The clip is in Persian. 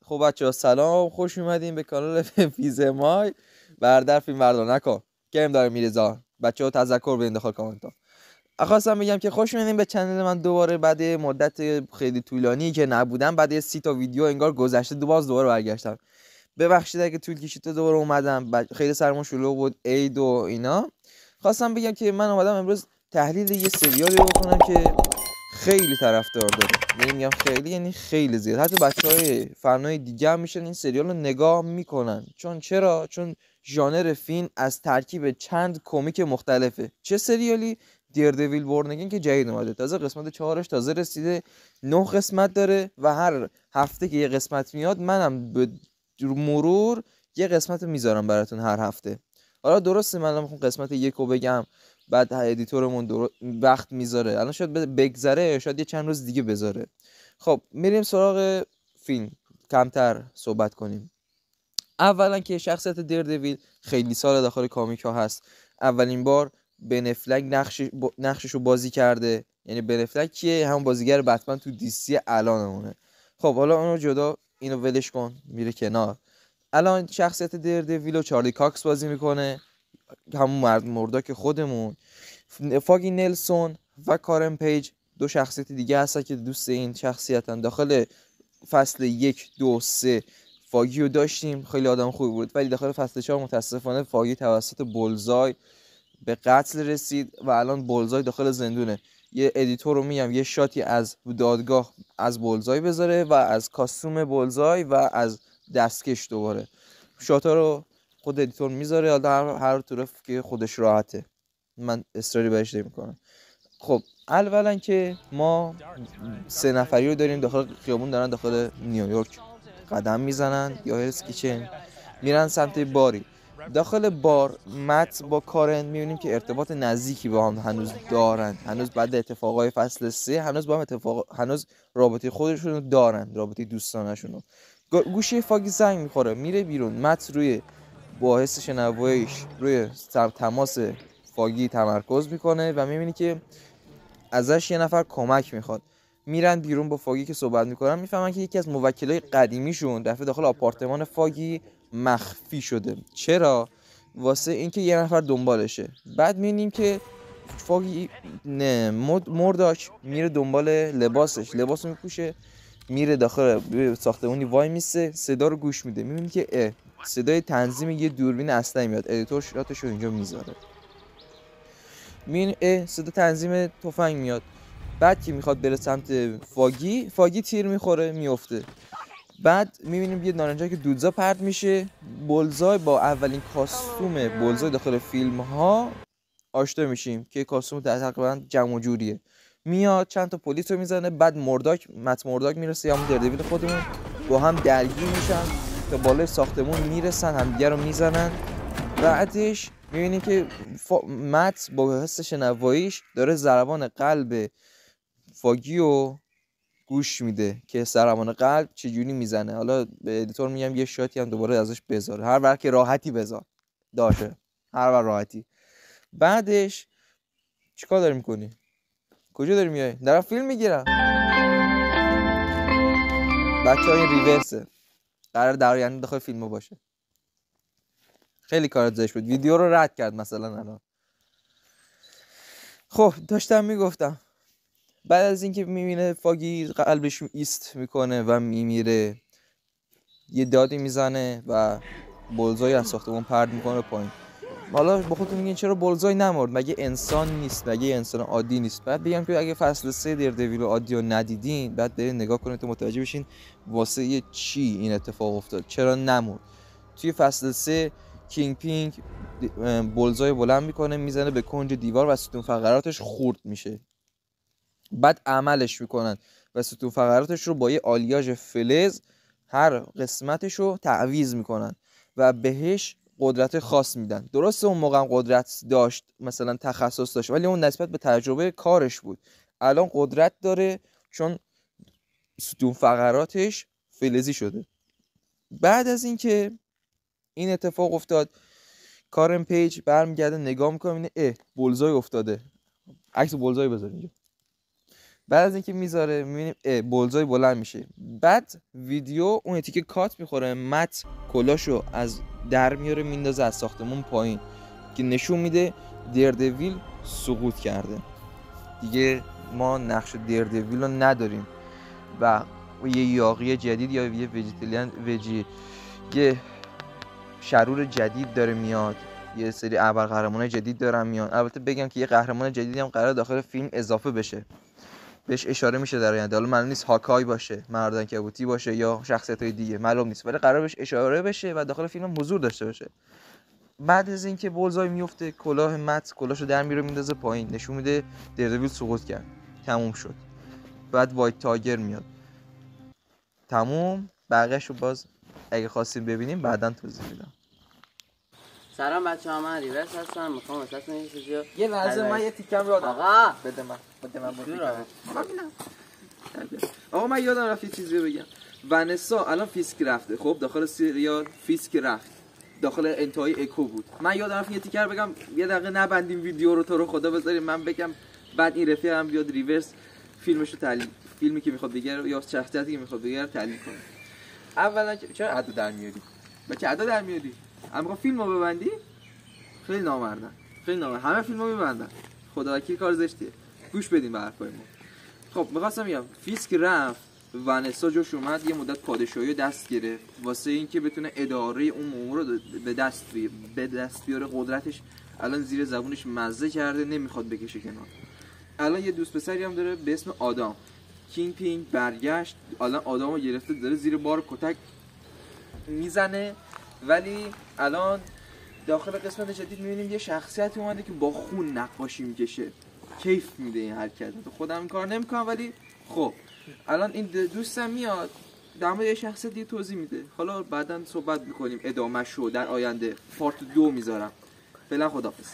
خب بچه‌ها سلام، خوش اومدین به کانال فیزمای. برادر فیلم بردار نکن گیم داره میرزا. بچه‌ها تذکر بدین داخل کامنت ها. خواستم بگم که خوش اومدین به چنل من دوباره بعد مدت خیلی طولانی که نبودم. بعد 30 تا ویدیو انگار گذشته دوباره برگشتم. ببخشید اگه طول کشید تا دوباره اومدم. خیلی سرمون شلوغ بود، عید و اینا. خواستم بگم که من اومدم امروز تحلیل یه سریالی بکنم که خیلی طرفدار داره. یعنی میگم خیلی، یعنی خیلی زیاد. حتی بچهای فنای دیگه هم میشن این سریال رو نگاه میکنن. چون ژانر فیلم از ترکیب چند کمیک مختلفه. چه سریالی؟ دیردویل بورن که جدید اومده، تازه قسمت 4ش تازه رسیده. 9 قسمت داره و هر هفته که یه قسمت میاد منم به مرور یه قسمت میذارم براتون هر هفته. حالا درسته من میخوام قسمت 1 رو بگم، بعد ادیتورمون وقت میذاره، الان شاید بگذره، شاید یه چند روز دیگه بذاره. خب میریم سراغ فیلم، کمتر صحبت کنیم. اولا که شخصیت دیردویل خیلی سال داخل کامیک ها هست. اولین بار بن افلک نقشش رو بازی کرده. یعنی بن افلک کیه؟ همون بازیگر بتمن تو دیسی الانمونه. خب حالا اونو جدا، اینو ولش کن، میره کنار. الان شخصیت دیردویل رو چارلی کاکس بازی میکنه، همون مرداک خودمون. فاگی نلسون و کارن پیج دو شخصیت دیگه هستن که دوست این شخصیتن. داخل فصل 1 2 3 فاگی رو داشتیم، خیلی آدم خوبی بود، ولی داخل فصل 4 متاسفانه فاگی توسط بولزای به قتل رسید و الان بولزای داخل زندونه. یه ادیتور رو میگم یه شاتی از دادگاه از بولزای بذاره و از کاستوم بولزای و از دستکش دوباره شاتا رو خود ادیتور میذاره. حالا هر طرف که خودش راحته، من استوری بهش نمیکنم. خب اولا که ما 3 نفری رو داریم داخل خیابون، دارن داخل نیویورک قدم میزنن یا هلز کیچن، میرن سمت باری. داخل بار مت با کارن میبینیم که ارتباط نزدیکی با هم هنوز دارن، هنوز بعد اتفاقای فصل 3 هنوز با هم هنوز رابطه خودشون رو دارن، رابطه دوستانشون رو. گوشی فاگی زنگ میخوره، میره بیرون. مت روی با حس شنواییش روی تماس فاگی تمرکز میکنه و میبینی که ازش یه نفر کمک میخواد. میرن بیرون با فاگی که صحبت میکنن، میفهمن که یکی از موکلای قدیمیشون دفعه داخل آپارتمان فاگی مخفی شده. چرا؟ واسه اینکه یه نفر دنبالشه. بعد میبینیم که فاگی مرداک میره دنبال لباسش، لباسو میپوشه، میره داخل ساختمونی وای میسه، صدا رو گوش میده. میبینی که صدای تنظیم یه دوربین اسلحه میاد. ادیتور شاتش رو اینجا میذاره. میبینی صدا تنظیم تفنگ میاد. بعد که میخواد بره سمت فاگی تیر میخوره، میفته. بعد میبینیم یه نارنجایی که دودزا پرت میشه. بولزای با اولین کاستوم بولزای داخل فیلم ها آشنا میشیم که کاستوم تقریبا جمع و جوریه. میاد چند تا پلیس رو میزنه. بعد مت مرداک میرسه، یا همون دردویل خودمون، با هم درگیر میشن تا بالای ساختمون میرسن، همدیگه رو میزنن. بعدش میبینیم که مت با حس شنواییش داره ضربان قلب فاگیو گوش میده که ضربان قلب چجوری میزنه. حالا به ادیتور میگم یه شاتی هم دوباره ازش بذار، هر وقت که راحتی بذار داشه، هر وقت راحتی. بعدش چیکار داری میکنی؟ کجا داری میای؟ دارم فیلم میگیرم. بچه‌ها این ریورسه، قرار در آینده داخل فیلمو باشه. خیلی کارت زشت بود، ویدیو رو رد کرد مثلا الان. خب داشتم میگفتم، بعد از اینکه میبینه فاگی قلبش ایست میکنه و میمیره، یه دادی میزنه و بولزای از ساختمون پرد میکنه پایین. حالا با خودتون میگین چرا بولزای نمرد؟ مگه انسان نیست؟ مگه انسان عادی نیست؟ بعد بگم که اگه فصل 3 دیردویل عادی رو ندیدین، بعد برید نگاه کنید تا متوجه بشین واسه چی این اتفاق افتاد، چرا نمرد. توی فصل 3 کینگ پینگ بولزای بلند میکنه، میزنه به کنج دیوار و ستون فقراتش خورد میشه. بعد عملش میکنن و ستون فقراتش رو با یه آلیاژ فلز هر قسمتش رو تعویض میکنن و بهش قدرت خاص میدن. درسته اون موقع قدرت داشت، مثلا تخصص داشت، ولی اون نسبت به تجربه کارش بود. الان قدرت داره چون ستون فقراتش فلزی شده. بعد از اینکه این اتفاق افتاد، کارن پیج برمیگرده نگاه میکنه، اینه بولزای افتاده. عکس بولزای بذار اینجا. بعد از اینکه میذاره میبینیم بولزای بلند میشه، بعد ویدیو اون تیکه کات میخوره، مت کلاشو از در میاره میندازه از ساختمون پایین که نشون میده دیردویل سقوط کرده. دیگه ما نقش دیردویل رو نداریم و یه یاغی جدید یا یه یه شرور جدید داره میاد، یه سری ابرقهرمانای جدید دارن میان. البته بگم که یه قهرمان جدیدی هم قرار داخل فیلم اضافه بشه، بهش اشاره میشه در آینده. حالا معلوم نیست هاکای باشه، مرد عنکبوتی باشه یا شخصیت‌های دیگه، معلوم نیست، ولی قرار بهش اشاره بشه و داخل فیلم حضور داشته باشه. بعد از اینکه بولزای میفته، کلاه مت کلاشو در میاره میندازه پایین، نشون میده دیردویل سقوط کرد، تموم شد. بعد وایت تایگر میاد، تموم. بقیه‌شو باز اگه خواستین ببینیم بعداً توضیح میدم. سلام بچه‌ها، من ریورس هستم. میخوام واسهتون یه چیزی رو یه لحظه من یه تیکم یادم. آقا بده من آقا من یادم رفت یه چیزی رو بگم. ونسا الان فیسک رفته، خب داخل سریال فیسک رفت، داخل انتهای اکو بود. من یادم رفت یه تیکر بگم، یه دقیقه نبندیم ویدیو رو، تو رو خدا بذاریم من بگم، بعد این رفیقم بیاد ریورس فیلمشو تحلیل، فیلمی که میخواد بگه یا شخصیتی که میخواد بگه تحلیل کنه. اولا چرا ادا در میاری؟ بچه ادا در میاری؟ اما فیلمو ببندی؟ خیلی نامردن، خیلی نامرد. همه فیلمو میبندن، خدا وکیل کار زشتیه. گوش بدین به حرفای ما. خب می‌خواستم بگم فیسک رفت، ونسا جوش اومد، یه مدت پادشاهی دست گرفت واسه اینکه بتونه اداره اون امور رو به دست بیاره. قدرتش الان زیر زبونش مزه کرده، نمیخواد بکشه کنار. الان یه دوست پسری هم داره به اسم آدام. کینگ پینگ برگشت، الان آدامو گرفته داره زیر بار کتک میزنه. ولی الان داخل قسمت جدید میبینیم یه شخصیتی اومده که با خون نقاشی میکشه، کیف میده این حرکت. خودم این کار نمیکنم ولی خب الان این دوستم میاد در مورد یه شخصیت دیگه توضیح میده. حالا بعداً صحبت میکنیم ادامه شو در آینده، پارت 2 میذارم. فعلا خداحافظ.